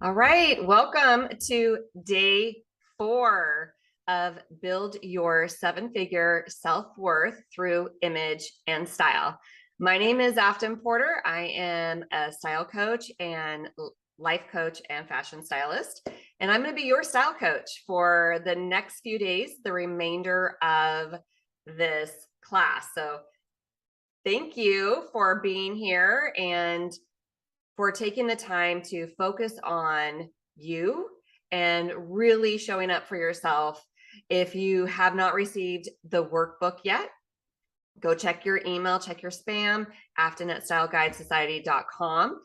All right, welcome to day 4 of Build Your Seven-Figure Self-Worth Through Image and Style. My name is Afton Porter. I am a style coach and life coach and fashion stylist, and I'm going to be your style coach for the next few days, the remainder of this class. So thank you for being here and for taking the time to focus on you and really showing up for yourself. If you have not received the workbook yet, go check your email, check your spam, afton@styleguidesociety.com.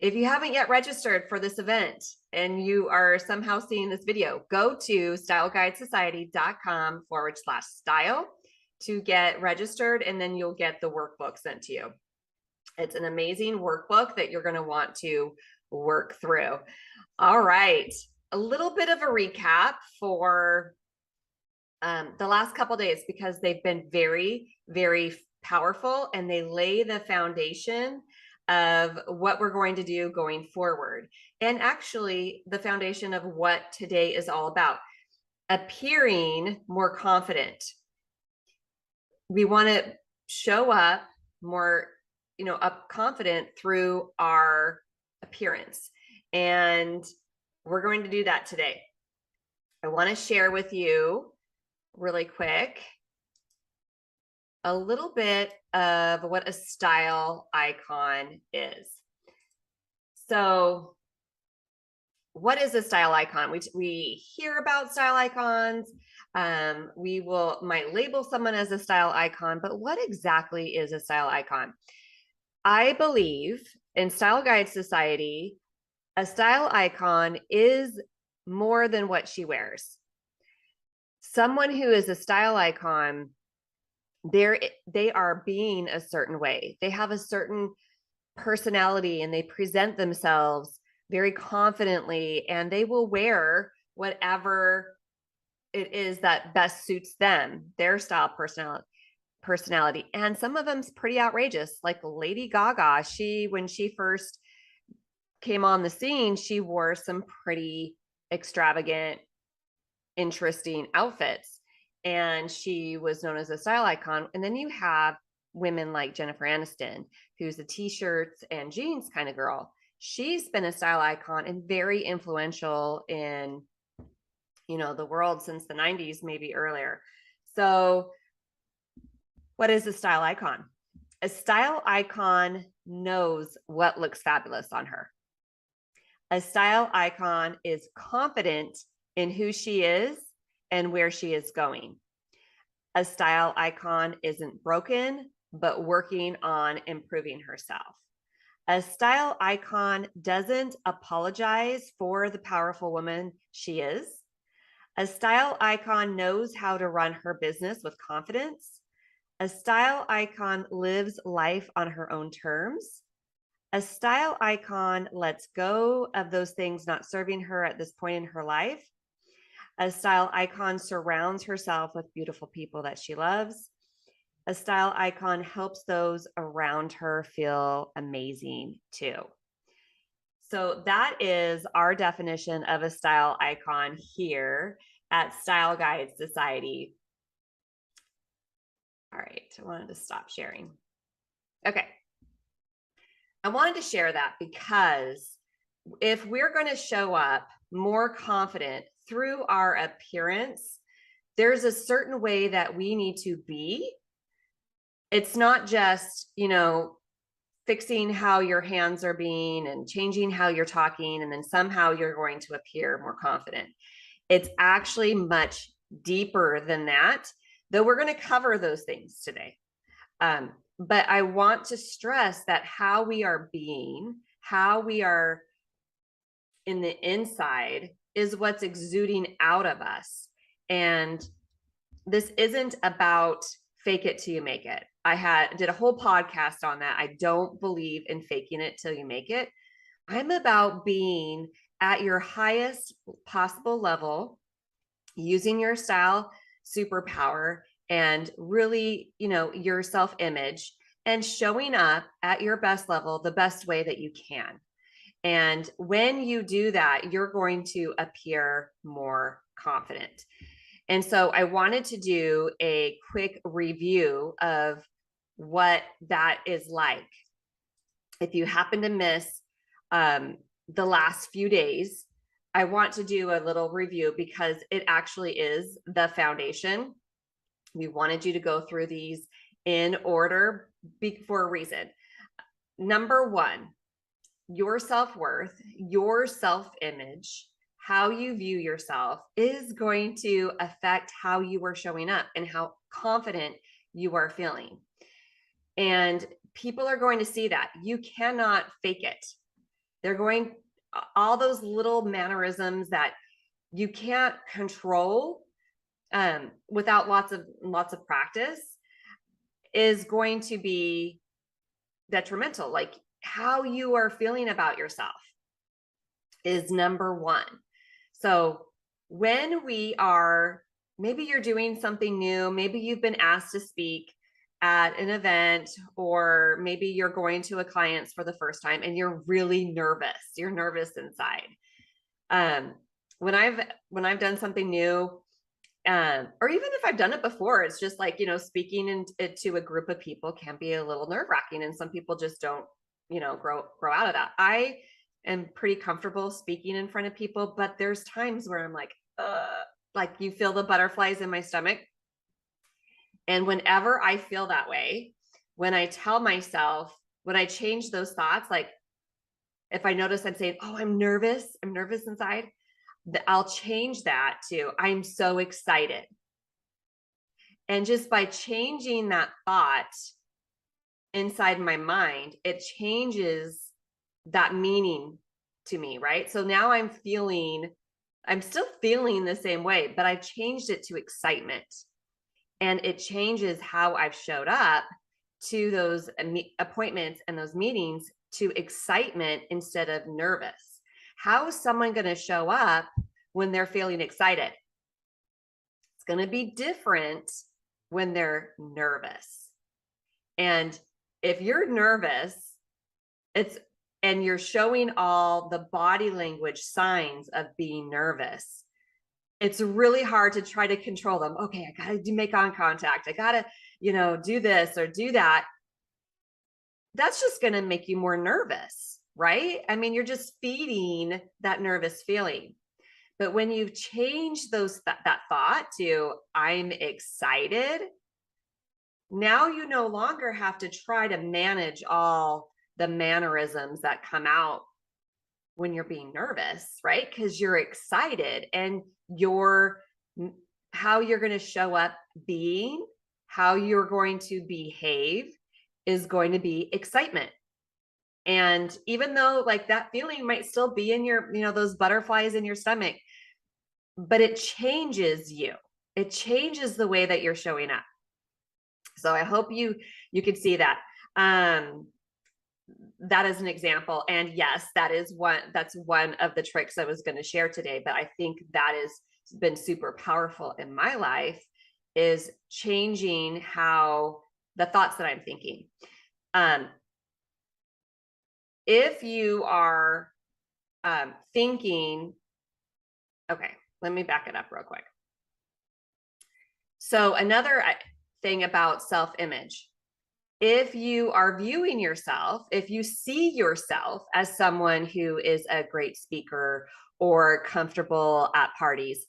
If you haven't yet registered for this event and you are somehow seeing this video, go to styleguidesociety.com/style to get registered, and then you'll get the workbook sent to you. It's an amazing workbook that you're going to want to work through. All right, a little bit of a recap for the last couple of days, because they've been very, very powerful, and they lay the foundation of what we're going to do going forward. And actually, the foundation of what today is all about: appearing more confident. We want to show up more up confident through our appearance. And we're going to do that today. I want to share with you really quick a little bit of what a style icon is. So what is a style icon? We hear about style icons. We might label someone as a style icon, but what exactly is a style icon? I believe in Style Guide Society, a style icon is more than what she wears. Someone who is a style icon, they are being a certain way. They have a certain personality, and they present themselves very confidently, and they will wear whatever it is that best suits them, their style, personality. And some of them's pretty outrageous, like Lady Gaga. When she first came on the scene, she wore some pretty extravagant, interesting outfits, and she was known as a style icon. And then you have women like Jennifer Aniston, who's a t-shirts and jeans kind of girl. She's been a style icon and very influential in the world since the 90s, maybe earlier. So what is a style icon? A style icon knows what looks fabulous on her. A style icon is confident in who she is and where she is going. A style icon isn't broken, but working on improving herself. A style icon doesn't apologize for the powerful woman she is. A style icon knows how to run her business with confidence. A style icon lives life on her own terms. A style icon lets go of those things not serving her at this point in her life. A style icon surrounds herself with beautiful people that she loves. A style icon helps those around her feel amazing too. So that is our definition of a style icon here at Style Guide Society. All right, I wanted to stop sharing. Okay. I wanted to share that because if we're going to show up more confident through our appearance, there's a certain way that we need to be. It's not just, fixing how your hands are being and changing how you're talking, and then somehow you're going to appear more confident. It's actually much deeper than that, though we're going to cover those things today. But I want to stress that how we are being, how we are in the inside, is what's exuding out of us. And this isn't about fake it till you make it. I did a whole podcast on that. I don't believe in faking it till you make it. I'm about being at your highest possible level, using your style superpower and really, your self-image, and showing up at your best level the best way that you can. And when you do that, you're going to appear more confident. And so I wanted to do a quick review of what that is like. If you happen to miss the last few days, I want to do a little review because it actually is the foundation. We wanted you to go through these in order for a reason. Number one, your self-worth, your self-image, how you view yourself is going to affect how you are showing up and how confident you are feeling. And people are going to see that. You cannot fake it. They're going, all those little mannerisms that you can't control without lots of practice is going to be detrimental. Like how you are feeling about yourself is number one. So when we are, maybe you're doing something new, maybe you've been asked to speak at an event, or maybe you're going to a client's for the first time and you're really nervous. You're nervous inside. When I've done something new, or even if I've done it before, it's just like, speaking to a group of people can be a little nerve-wracking, and some people just don't, grow out of that. I am pretty comfortable speaking in front of people, but there's times where I'm like you feel the butterflies in my stomach. And whenever I feel that way, when I tell myself, when I change those thoughts, like if I notice I'm saying, oh, I'm nervous inside, I'll change that to, I'm so excited. And just by changing that thought inside my mind, it changes that meaning to me, right? So now I'm still feeling the same way, but I've changed it to excitement. And it changes how I've showed up to those appointments and those meetings to excitement instead of nervous. How is someone going to show up when they're feeling excited? It's going to be different when they're nervous. And if you're nervous, and you're showing all the body language signs of being nervous, it's really hard to try to control them. Okay, I got to make eye contact. I got to, do this or do that. That's just going to make you more nervous, right? I mean, you're just feeding that nervous feeling. But when you change that thought to I'm excited, now you no longer have to try to manage all the mannerisms that come out when you're being nervous, right? Because you're excited, and how you're going to show up being, how you're going to behave is going to be excitement. And even though like that feeling might still be in your, those butterflies in your stomach, but it changes you. It changes the way that you're showing up. So I hope you can see that. That is an example. And yes, that's one of the tricks I was going to share today, but I think that has been super powerful in my life, is changing how the thoughts that I'm thinking. If you are thinking, okay, let me back it up real quick. So another thing about self-image, if you are viewing yourself, if you see yourself as someone who is a great speaker or comfortable at parties,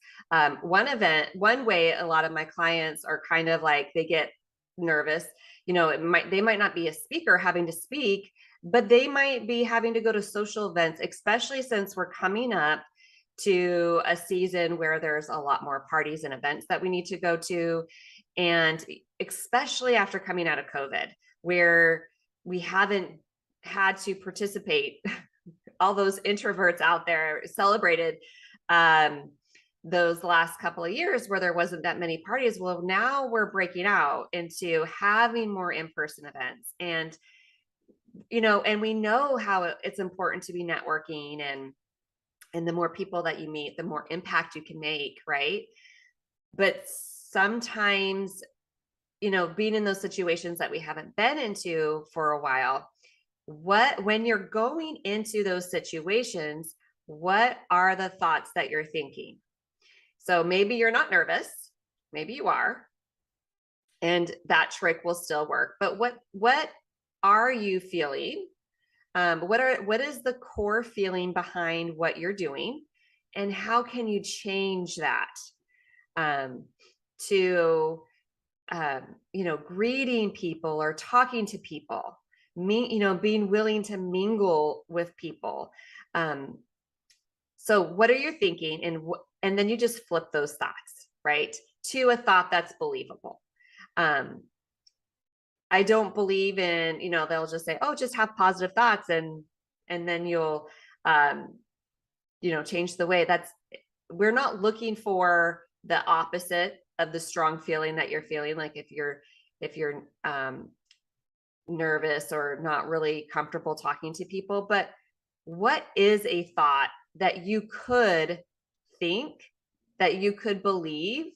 one way a lot of my clients are kind of like, they get nervous, they might not be a speaker having to speak, but they might be having to go to social events, especially since we're coming up to a season where there's a lot more parties and events that we need to go to. And especially after coming out of COVID, where we haven't had to participate, all those introverts out there celebrated those last couple of years where there wasn't that many parties. Well, now we're breaking out into having more in-person events. And, and we know how it's important to be networking, and the more people that you meet, the more impact you can make, right? But sometimes, being in those situations that we haven't been into for a while, when you're going into those situations, what are the thoughts that you're thinking? So maybe you're not nervous, maybe you are, and that trick will still work. But what are you feeling? What is the core feeling behind what you're doing, and how can you change that to greeting people or talking to people, being willing to mingle with people. So what are you thinking? And then you just flip those thoughts, right, to a thought that's believable. I don't believe in, they'll just say, oh, just have positive thoughts and then you'll, change the way. We're not looking for the opposite of the strong feeling that you're feeling. Like if you're nervous or not really comfortable talking to people, but what is a thought that you could think, that you could believe,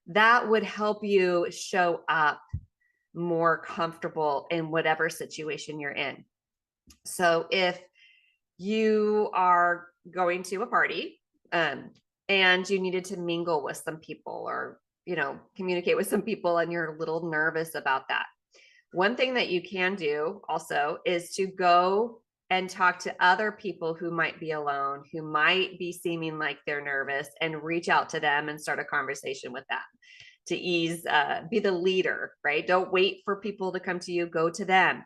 that would help you show up more comfortable in whatever situation you're in? So if you are going to a party and you needed to mingle with some people or communicate with some people and you're a little nervous about that, one thing that you can do also is to go and talk to other people who might be alone, who might be seeming like they're nervous, and reach out to them and start a conversation with them to be the leader, right? Don't wait for people to come to you, go to them.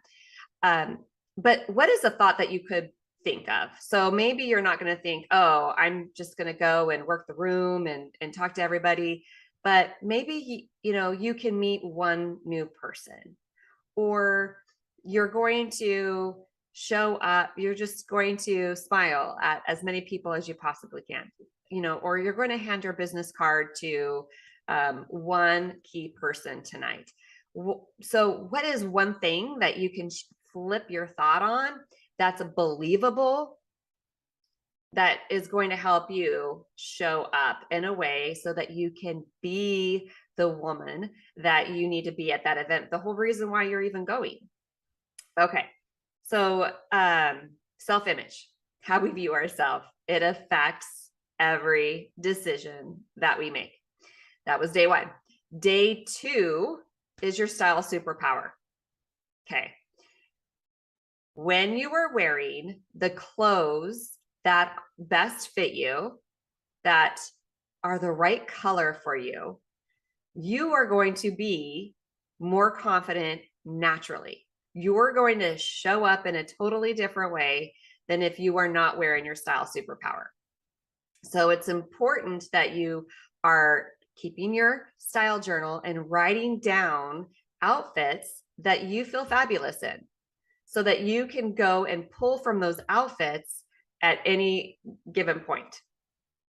But what is a thought that you could think of? So maybe you're not going to think, oh, I'm just going to go and work the room and talk to everybody. But maybe, you can meet one new person, or you're going to show up, you're just going to smile at as many people as you possibly can, or you're going to hand your business card to one key person tonight. So what is one thing that you can flip your thought on that's believable, that is going to help you show up in a way so that you can be the woman that you need to be at that event, the whole reason why you're even going? Okay. So self-image, how we view ourselves, it affects every decision that we make. That was day one. Day two is your style superpower. Okay. When you are wearing the clothes that best fit you, that are the right color for you, you are going to be more confident naturally. You're going to show up in a totally different way than if you are not wearing your style superpower. So it's important that you are keeping your style journal and writing down outfits that you feel fabulous in, so that you can go and pull from those outfits at any given point.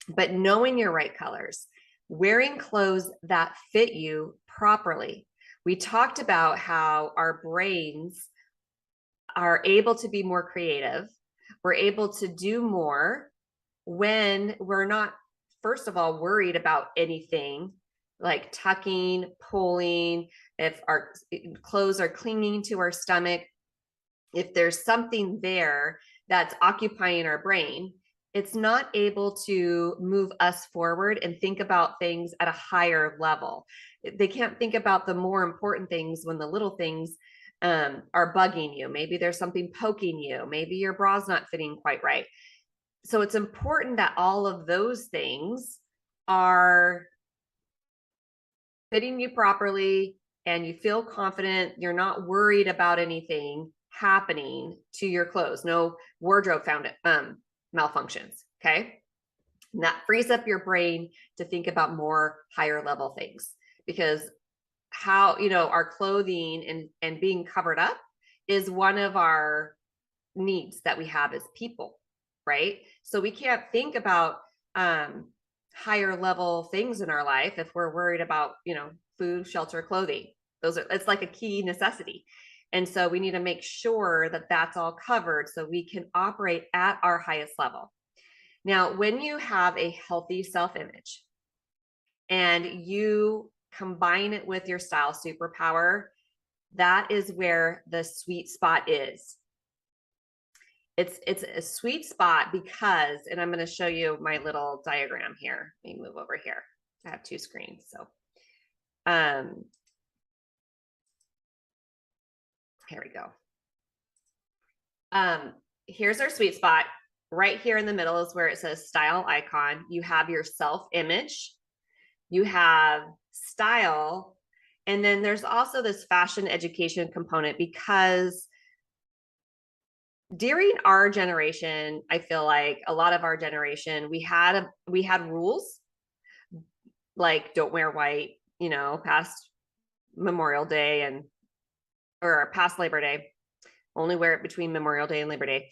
But knowing your right colors, wearing clothes that fit you properly. We talked about how our brains are able to be more creative. We're able to do more when we're not, first of all, worried about anything like tucking, pulling, if our clothes are clinging to our stomach. If there's something there that's occupying our brain, it's not able to move us forward and think about things at a higher level. They can't think about the more important things when the little things are bugging you. Maybe there's something poking you. Maybe your bra's not fitting quite right. So it's important that all of those things are fitting you properly and you feel confident. You're not worried about anything happening to your clothes. No wardrobe malfunctions. Okay. And that frees up your brain to think about more higher level things, because how, our clothing and being covered up is one of our needs that we have as people, right? So we can't think about higher level things in our life if we're worried about, food, shelter, clothing. It's like a key necessity. And so we need to make sure that that's all covered so we can operate at our highest level. Now, when you have a healthy self-image and you combine it with your style superpower, that is where the sweet spot is. it's a sweet spot because, and I'm going to show you my little diagram here. Let me move over here. I have two screens. So, here we go. Here's our sweet spot. Right here in the middle is where it says style icon. You have your self-image, you have style, and then there's also this fashion education component, because during our generation, I feel like a lot of our generation, we had rules like don't wear white, past Memorial Day or past Labor Day, only wear it between Memorial Day and Labor Day.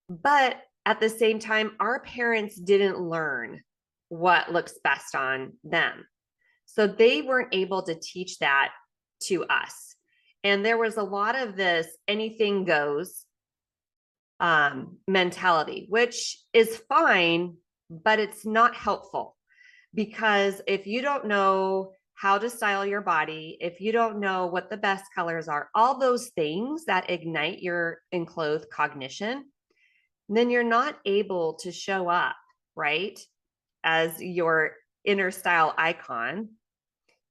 But at the same time, our parents didn't learn what looks best on them. So they weren't able to teach that to us. And there was a lot of this anything goes mentality, which is fine, but it's not helpful, because if you don't know how to style your body, if you don't know what the best colors are, all those things that ignite your enclothed cognition, then you're not able to show up, right, as your inner style icon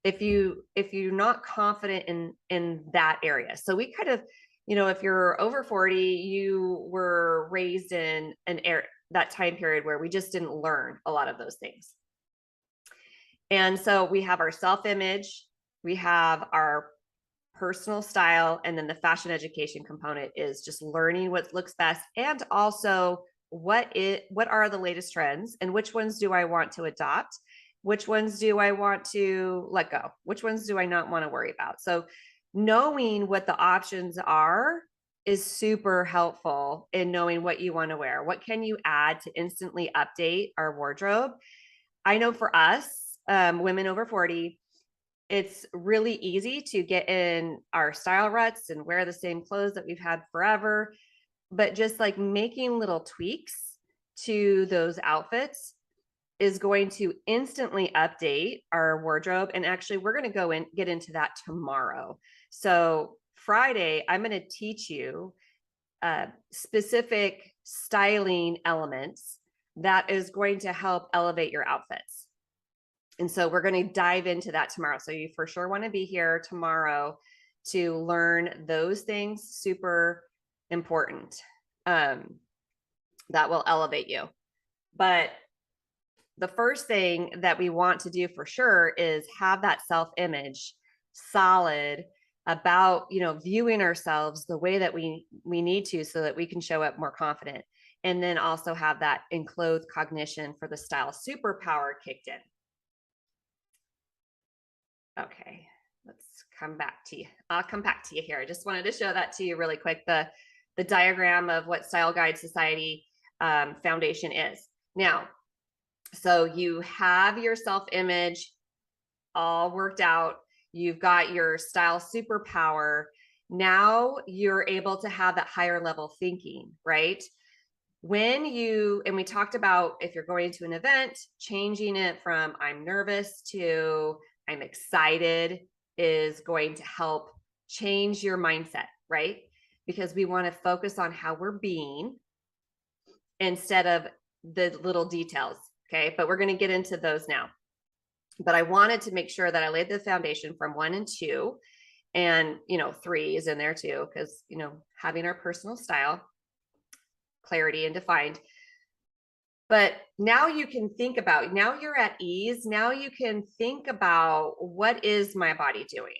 if you're not confident in that area. So we kind of, if you're over 40, you were raised in that time period where we just didn't learn a lot of those things. And so we have our self-image, we have our personal style, and then the fashion education component is just learning what looks best, and also what are the latest trends and which ones do I want to adopt, which ones do I want to let go, which ones do I not want to worry about. So knowing what the options are is super helpful in knowing what you want to wear. What can you add to instantly update our wardrobe? I know for us, women over 40, it's really easy to get in our style ruts and wear the same clothes that we've had forever. But just like making little tweaks to those outfits is going to instantly update our wardrobe. And actually, we're going to get into that tomorrow. So Friday, I'm going to teach you specific styling elements that is going to help elevate your outfits. And so we're going to dive into that tomorrow. So you for sure want to be here tomorrow to learn those things. Super important. That will elevate you. But the first thing that we want to do for sure is have that self-image solid about, viewing ourselves the way that we need to, so that we can show up more confident. And then also have that enclosed cognition for the style superpower kicked in. Okay, let's come back to you. I'll come back to you here. I just wanted to show that to you really quick, the diagram of what Style Guide Society Foundation is. Now, so you have your self-image all worked out. You've got your style superpower. Now you're able to have that higher level thinking, right? And we talked about, if you're going to an event, changing it from I'm nervous to I'm excited is going to help change your mindset, right? Because we want to focus on how we're being instead of the little details. Okay. But we're going to get into those now. But I wanted to make sure that I laid the foundation from 1 and 2, and 3 is in there too, because having our personal style, clarity, and defined. But now you can think about, now you're at ease. Now you can think about, what is my body doing,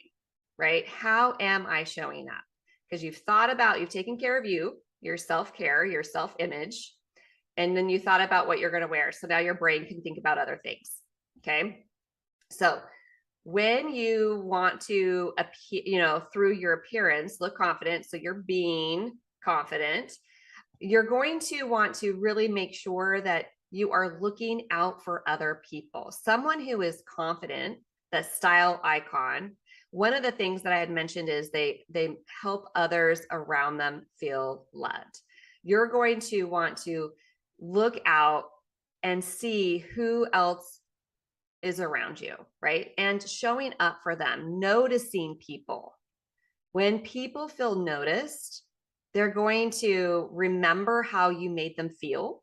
right? How am I showing up? Because you've taken care of your self-care, your self-image, and then you thought about what you're going to wear. So now your brain can think about other things. Okay. So when you want to appear, through your appearance, look confident. So you're being confident. You're going to want to really make sure that you are looking out for other people. Someone who is confident, the style icon. One of the things that I had mentioned is they help others around them feel loved. You're going to want to look out and see who else is around you, right? And showing up for them, noticing people. When people feel noticed, They're going to remember how you made them feel.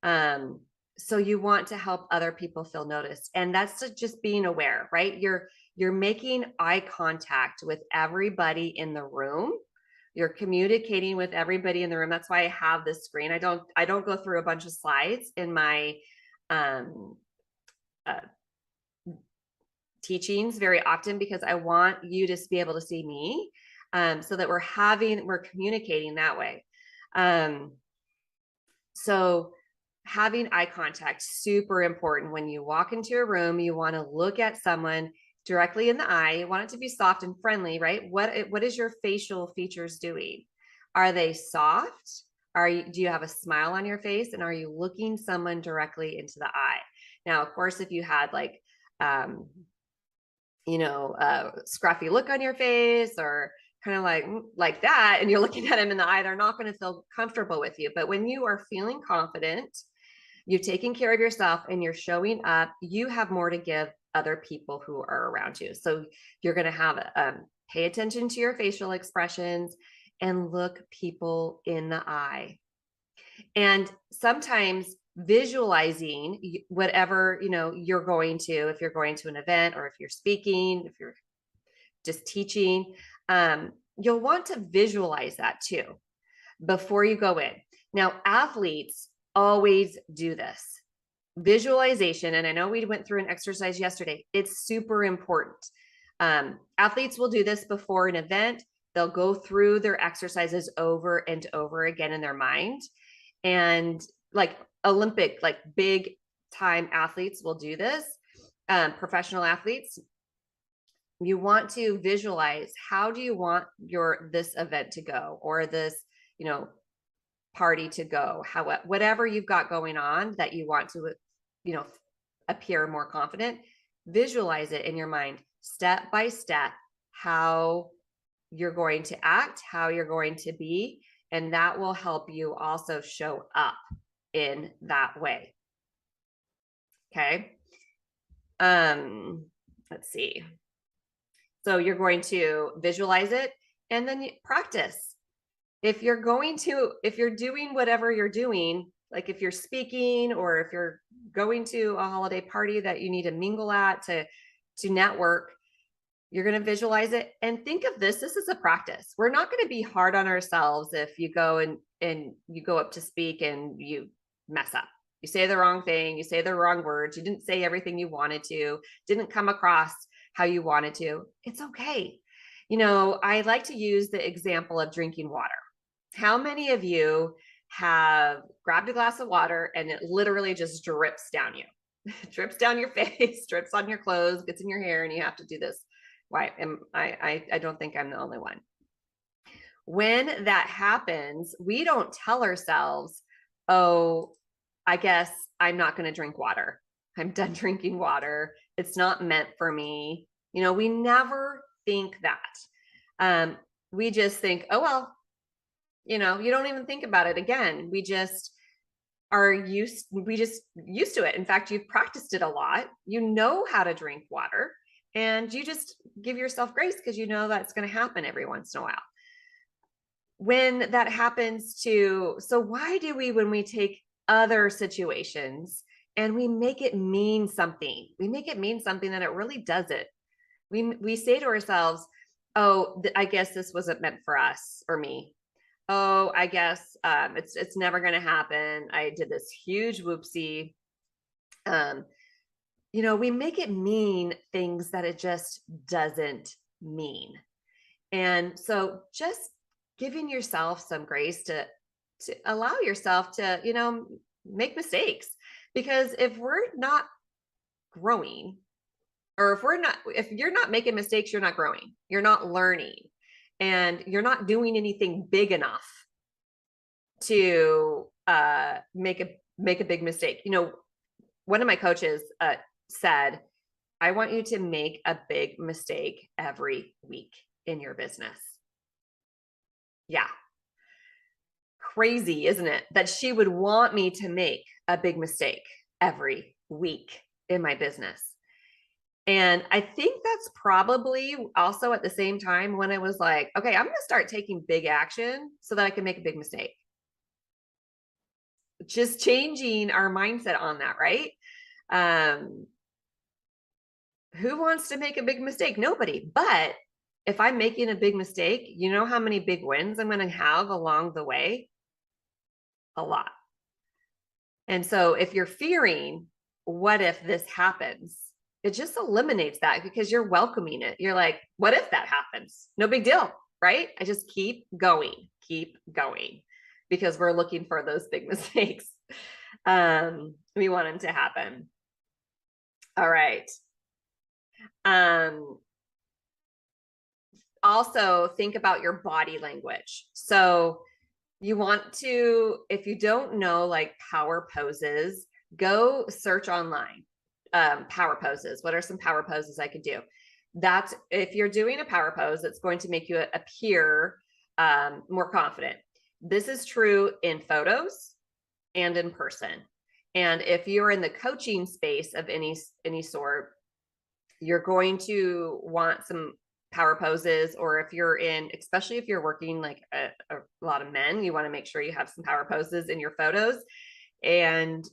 So you want to help other people feel noticed. And that's just being aware, right? You're making eye contact with everybody in the room. You're communicating with everybody in the room. That's why I have this screen. I don't go through a bunch of slides in my um, uh, teachings very often, because I want you to be able to see me, so that we're communicating that way. So having eye contact, super important. When you walk into a room, you want to look at someone directly in the eye. You want it to be soft and friendly, right? What is your facial features doing? Are they soft? Do you have a smile on your face, and are you looking someone directly into the eye? Now, of course, if you had like a scruffy look on your face, or kind of like that, and you're looking at him in the eye, they're not going to feel comfortable with you. But when you are feeling confident, you've taken care of yourself, and you're showing up, you have more to give other people who are around you. So you're going to have pay attention to your facial expressions and look people in the eye. And sometimes visualizing whatever you're going to, if you're going to an event, or if you're speaking, if you're just teaching, you'll want to visualize that too before you go in. Now, athletes always do this visualization. And I know we went through an exercise yesterday. It's super important. Athletes will do this before an event. They'll go through their exercises over and over again in their mind. And like Olympic, like big time athletes will do this. Professional athletes, you want to visualize, how do you want this event to go, or this, party to go, whatever you've got going on that you want to, appear more confident. Visualize it in your mind, step by step, how you're going to act, how you're going to be, and that will help you also show up in that way. Okay. Let's see. So you're going to visualize it, and then practice. If you're doing whatever you're doing, like if you're speaking, or if you're going to a holiday party that you need to mingle at to network, you're going to visualize it and think of this is a practice. We're not going to be hard on ourselves if you go and you go up to speak and you mess up. You say the wrong thing, you say the wrong words, you didn't say everything you wanted to, didn't come across how you wanted to. It's okay. I like to use the example of drinking water. How many of you have grabbed a glass of water and it literally just drips down you? Drips down your face, drips on your clothes, gets in your hair, and you have to do this. Why? I don't think I'm the only one. When that happens, we don't tell ourselves, oh, I guess I'm not going to drink water. I'm done drinking water. It's not meant for me. We never think that. We just think, oh, well, you don't even think about it again. We just used to it. In fact, you've practiced it a lot. You know how to drink water, and you just give yourself grace because that's going to happen every once in a while. When that happens so why do we, when we take other situations and we make it mean something, that it really doesn't. We say to ourselves, oh, I guess this wasn't meant for us or me. Oh, I guess it's never going to happen. I did this huge whoopsie. We make it mean things that it just doesn't mean. And so just giving yourself some grace to allow yourself to, make mistakes, because if we're not growing, or if you're not making mistakes, you're not growing, you're not learning, and you're not doing anything big enough to make a big mistake. One of my coaches said, I want you to make a big mistake every week in your business. Yeah. Crazy, isn't it? That she would want me to make a big mistake every week in my business. And I think that's probably also at the same time when I was like, okay, I'm going to start taking big action so that I can make a big mistake. Just changing our mindset on that, right? Who wants to make a big mistake? Nobody. But if I'm making a big mistake, you know how many big wins I'm going to have along the way? A lot. And so if you're fearing, what if this happens? It just eliminates that because you're welcoming it. You're like, what if that happens? No big deal, right? I just keep going because we're looking for those big mistakes. We want them to happen. All right. Also think about your body language. So you want to, if you don't know like power poses, go search online. Power poses. What are some power poses I could do? That's if you're doing a power pose, it's going to make you appear more confident. This is true in photos and in person. And if you're in the coaching space of any sort, you're going to want some power poses, or if you're in, especially if you're working like a lot of men, you want to make sure you have some power poses in your photos. And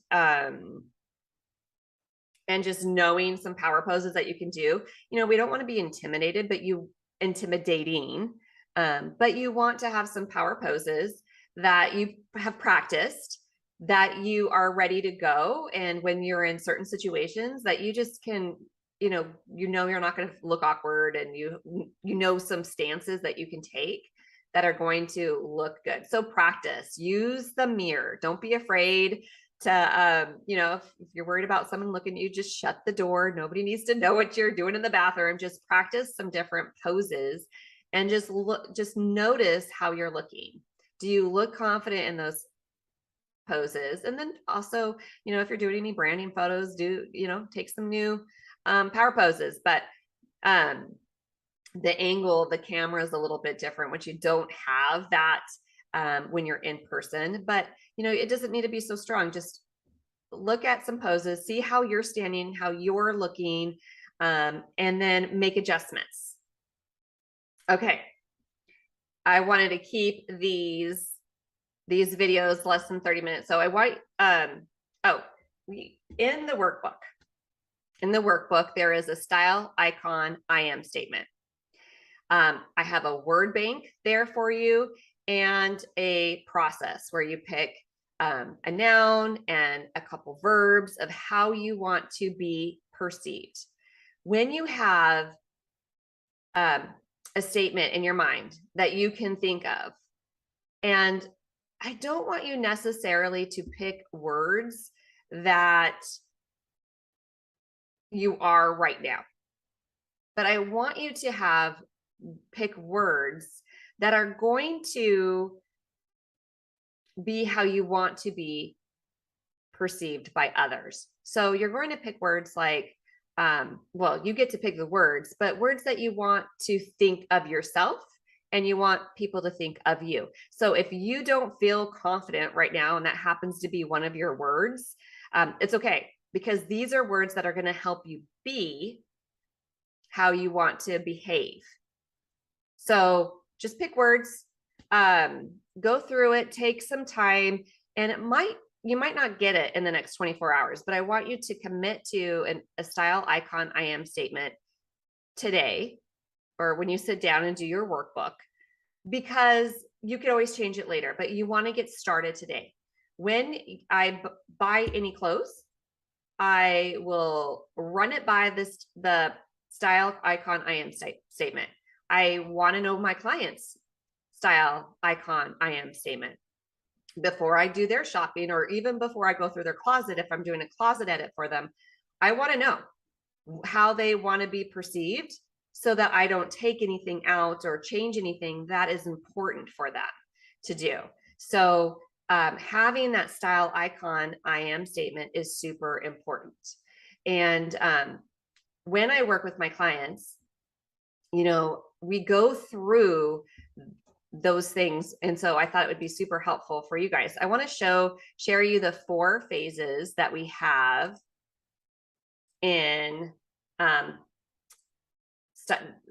just knowing some power poses that you can do. You know, we don't want to be intimidating, but you want to have some power poses that you have practiced, that you are ready to go. And when you're in certain situations that you just can, you're not going to look awkward, and some stances that you can take that are going to look good. So practice, use the mirror. Don't be afraid to, if you're worried about someone looking at you, just shut the door. Nobody needs to know what you're doing in the bathroom. Just practice some different poses and just notice how you're looking. Do you look confident in those poses? And then also, if you're doing any branding photos, take some new power poses. But the angle, the camera is a little bit different, which you don't have that when you're in person. But it doesn't need to be so strong. Just look at some poses, see how you're standing, how you're looking, and then make adjustments. Okay. I wanted to keep these videos less than 30 minutes. So I want, in the workbook, there is a style icon I am statement. I have a word bank there for you and a process where you pick a noun and a couple verbs of how you want to be perceived. When you have a statement in your mind that you can think of, and I don't want you necessarily to pick words that you are right now, but I want you to pick words that are going to be how you want to be perceived by others. So you're going to pick words like, you get to pick the words, but words that you want to think of yourself and you want people to think of you. So if you don't feel confident right now, and that happens to be one of your words, it's okay, because these are words that are going to help you be how you want to behave. So just pick words, go through it, take some time, and you might not get it in the next 24 hours, but I want you to commit to a style icon I am statement today, or when you sit down and do your workbook, because you can always change it later, but you want to get started today. When I buy any clothes, I will run it by the style icon I am statement. I want to know my client's style icon I am statement before I do their shopping, or even before I go through their closet. If I'm doing a closet edit for them, I want to know how they want to be perceived so that I don't take anything out or change anything that is important for them to do. So having that style icon I am statement is super important. And when I work with my clients, we go through those things. And so I thought it would be super helpful for you guys. I want to share you the 4 phases that we have in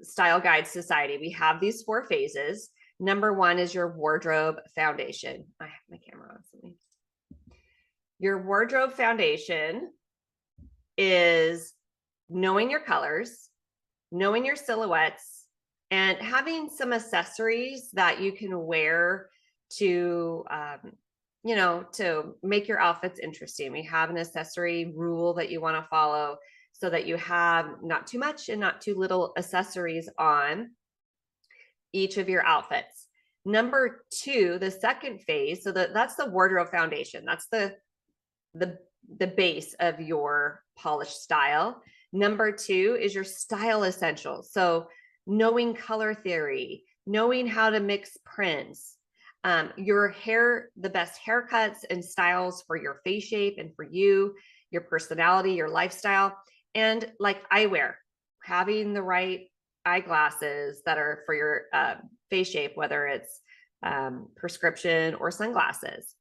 Style Guide Society, we have these 4 phases. Number 1 is your wardrobe foundation. I have my camera on something. Your wardrobe foundation is knowing your colors, knowing your silhouettes, and having some accessories that you can wear to, to make your outfits interesting. We have an accessory rule that you want to follow so that you have not too much and not too little accessories on each of your outfits. Number 2, the second phase, so that's the wardrobe foundation. That's the base of your polished style. Number 2 is your style essentials. So knowing color theory, knowing how to mix prints, your hair, the best haircuts and styles for your face shape and for you, your personality, your lifestyle, and like eyewear, having the right eyeglasses that are for your face shape, whether it's prescription or sunglasses.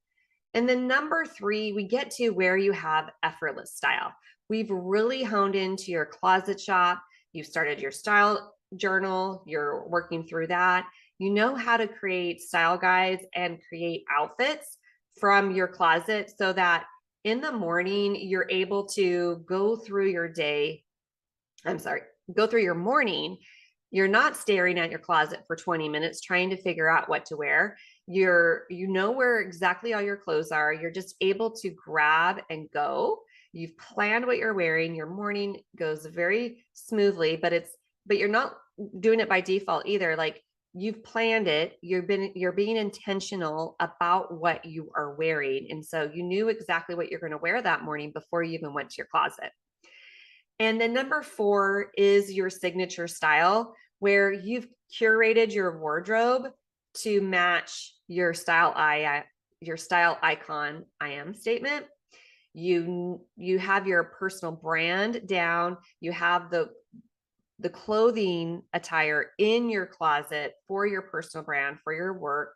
And then number 3, we get to where you have effortless style. We've really honed into your closet shop. You've started your style journal. You're working through that. You know how to create style guides and create outfits from your closet so that in the morning, you're able to go through your morning. You're not staring at your closet for 20 minutes trying to figure out what to wear. You know where exactly all your clothes are. You're just able to grab and go. You've planned what you're wearing. Your morning goes very smoothly, but you're not doing it by default either. Like, you've planned it. You're being intentional about what you are wearing. And so you knew exactly what you're going to wear that morning before you even went to your closet. And then number 4 is your signature style, where you've curated your wardrobe to match your style icon I am statement. You have your personal brand down. You have the clothing attire in your closet for your personal brand, for your work,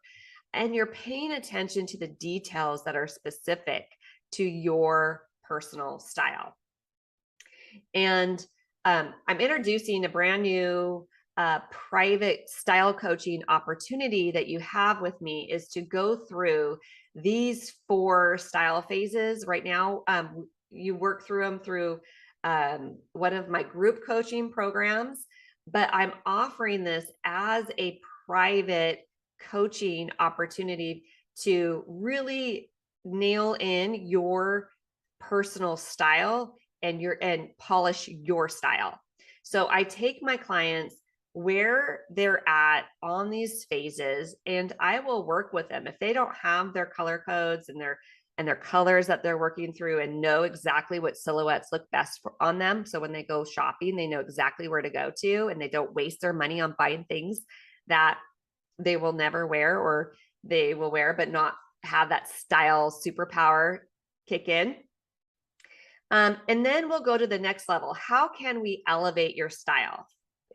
and you're paying attention to the details that are specific to your personal style. And I'm introducing a brand new private style coaching opportunity that you have with me is to go through these 4 style phases. Right now, you work through them through one of my group coaching programs, but I'm offering this as a private coaching opportunity to really nail in your personal style and polish your style. So I take my clients where they're at on these phases, and I will work with them. If they don't have their color codes and their colors that they're working through and know exactly what silhouettes look best on them, so when they go shopping, they know exactly where to go to, and they don't waste their money on buying things that they will never wear, or they will wear but not have that style superpower kick in. And then we'll go to the next level. How can we elevate your style?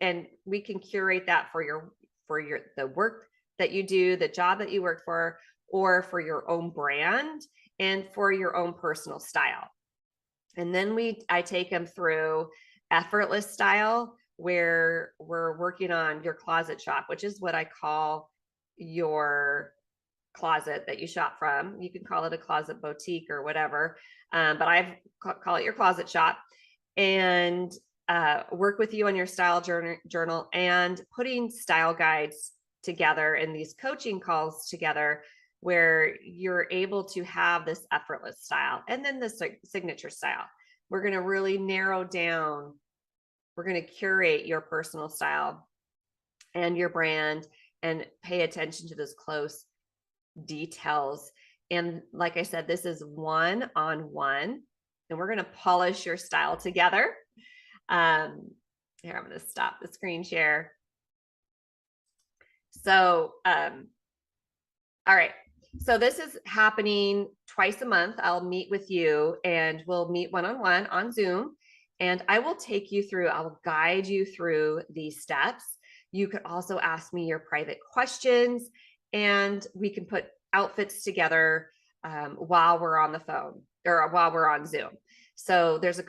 And we can curate that for the work that you do, the job that you work for, or for your own brand and for your own personal style. And then I take them through effortless style, where we're working on your closet shop, which is what I call your closet that you shop from. You can call it a closet boutique or whatever, but I call it your closet shop, and work with you on your style journal and putting style guides together in these coaching calls together, where you're able to have this effortless style. And then the signature style, we're going to really narrow down, we're going to curate your personal style and your brand and pay attention to those close details. And like I said, this is one-on-one, and we're going to polish your style together. Here, I'm going to stop the screen share. So, all right. So this is happening twice a month. I'll meet with you, and we'll meet one-on-one on Zoom, and I will take you through, I'll guide you through these steps. You could also ask me your private questions, and we can put outfits together while we're on the phone or while we're on Zoom. So there's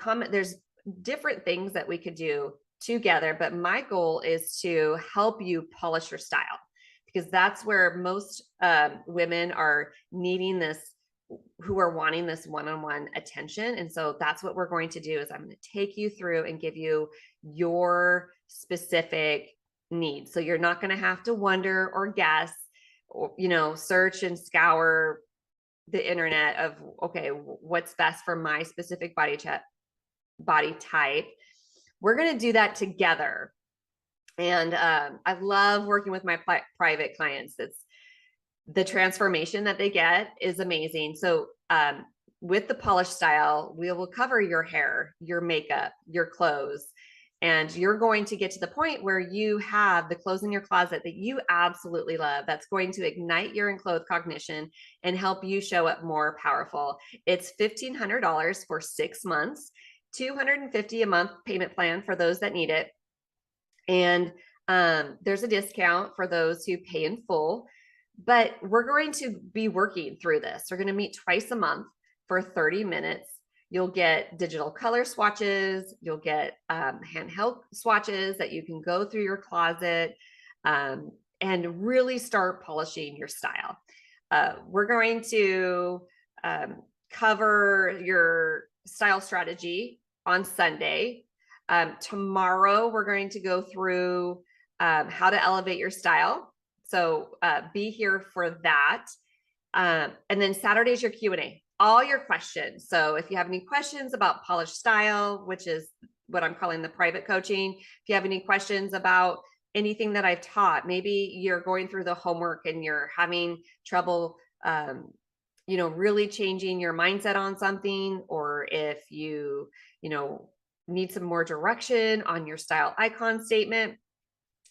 different things that we could do together. But my goal is to help you polish your style, because that's where most women are needing this, who are wanting this one-on-one attention. And so that's what we're going to do, is I'm going to take you through and give you your specific needs. So you're not going to have to wonder or guess, or, search and scour the internet of, okay, what's best for my specific body type. We're going to do that together. And I love working with my private clients. The transformation that they get is amazing. So with the polished style, we will cover your hair, your makeup, your clothes, and you're going to get to the point where you have the clothes in your closet that you absolutely love. That's going to ignite your enclothed cognition and help you show up more powerful. It's $1,500 for 6 months, $250 a month payment plan for those that need it. And there's a discount for those who pay in full. But we're going to be working through this. We're going to meet twice a month for 30 minutes. You'll get digital color swatches. You'll get handheld swatches that you can go through your closet and really start polishing your style. We're going to cover your style strategy on Sunday. Tomorrow, we're going to go through how to elevate your style. So be here for that. And then Saturday's your Q&A, all your questions. So if you have any questions about polished style, which is what I'm calling the private coaching, if you have any questions about anything that I've taught, maybe you're going through the homework and you're having trouble, really changing your mindset on something, or if you need some more direction on your style icon statement,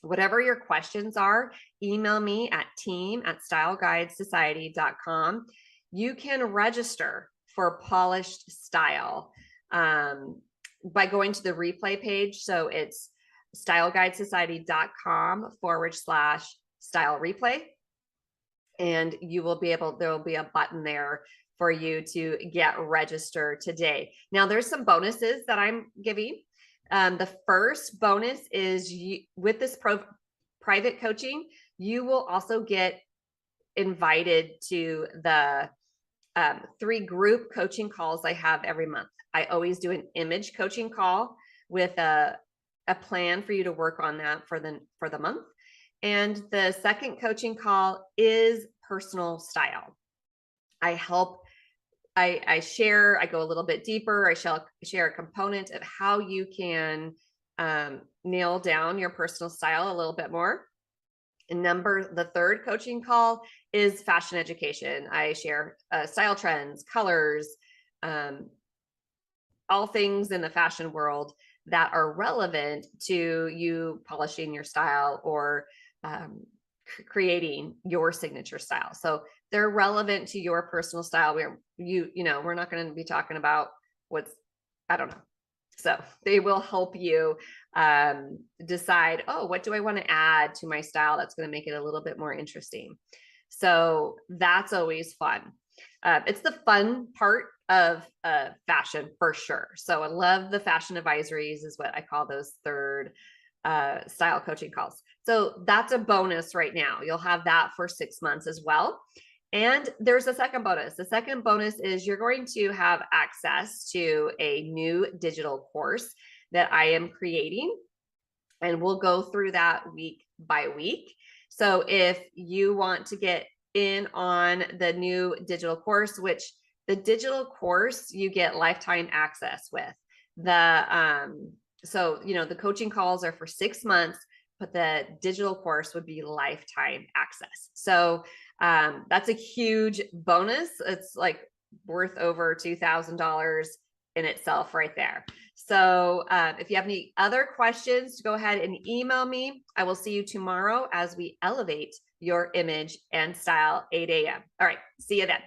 whatever your questions are, email me at team@styleguidesociety.com. You can register for Polished Style by going to the replay page. So it's styleguidesociety.com/style replay. And you will be able, there will be a button there for you to get registered today. Now there's some bonuses that I'm giving. The first bonus is with this private coaching, you will also get invited to the 3 group coaching calls I have every month. I always do an image coaching call with a plan for you to work on that for the month. And the second coaching call is personal style. I share, I go a little bit deeper. I share a component of how you can nail down your personal style a little bit more. And the third coaching call is fashion education. I share style trends, colors, all things in the fashion world that are relevant to you polishing your style or creating your signature style. So they're relevant to your personal style. We're not going to be talking about I don't know. So they will help you decide, oh, what do I want to add to my style that's going to make it a little bit more interesting. So that's always fun. It's the fun part of fashion for sure. So I love the fashion advisories, is what I call those third style coaching calls. So that's a bonus right now. You'll have that for 6 months as well. And there's a second bonus. The second bonus is you're going to have access to a new digital course that I am creating. And we'll go through that week by week. So if you want to get in on the new digital course, which the digital course you get lifetime access with. So the coaching calls are for 6 months, but the digital course would be lifetime access. So that's a huge bonus. It's like worth over $2,000 in itself right there. So if you have any other questions, go ahead and email me. I will see you tomorrow as we elevate your image and style, 8 a.m. All right. See you then.